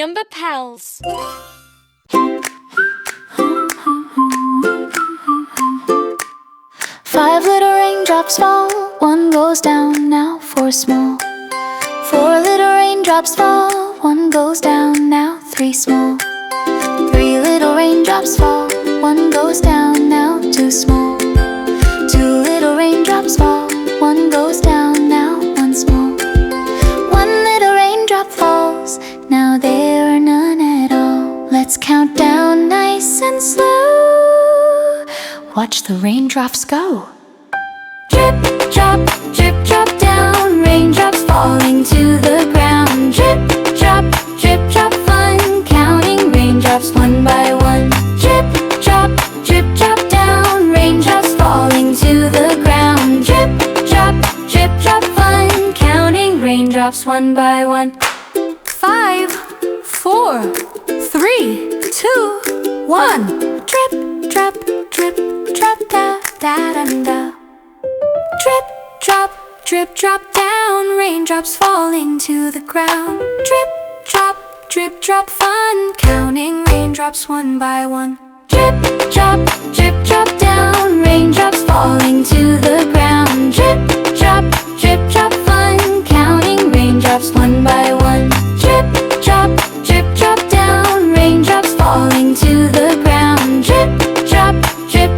Number Pals. 5 little raindrops fall, 1 goes down, now 4 small. 4 little raindrops fall, 1 goes down, now 3 small. 3 little raindrops fall, 1 goes down, now 2 small. 2 little raindrops fall, 1 goes down, now 1 small. 1 little raindrop falls, now there are none at all. Let's count down nice and slow. Watch the raindrops go. Drip, drop, drip, drop down. Raindrops falling to the ground. Drip, drop, fun. Counting raindrops 1 by 1. Drip, drop down. Raindrops falling to the ground. Drip, drop, fun. Counting raindrops 1 by 1. 5, 4, 3, 2, 1. Drip, drop, da da da da. Drip, drop down. Raindrops falling to the ground. Drip, drop, fun. Counting raindrops 1 by 1. Drip, drop down. Raindrops falling to the ground. Drip, drop, fun. Counting raindrops 1 by 1. Drip, drop down. Raindrops falling to the ground. Drip,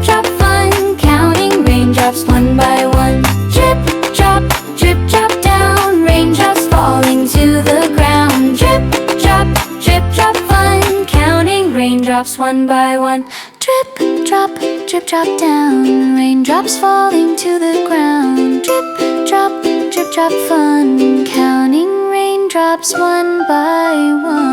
drop, fun. Counting raindrops 1 by 1. Drip, drop down. Raindrops falling to the ground. Drip, drop, fun. Counting raindrops 1 by 1. Drip, drop down. Raindrops falling to the ground. Drip, drop, fun. Counting raindrops 1 by 1.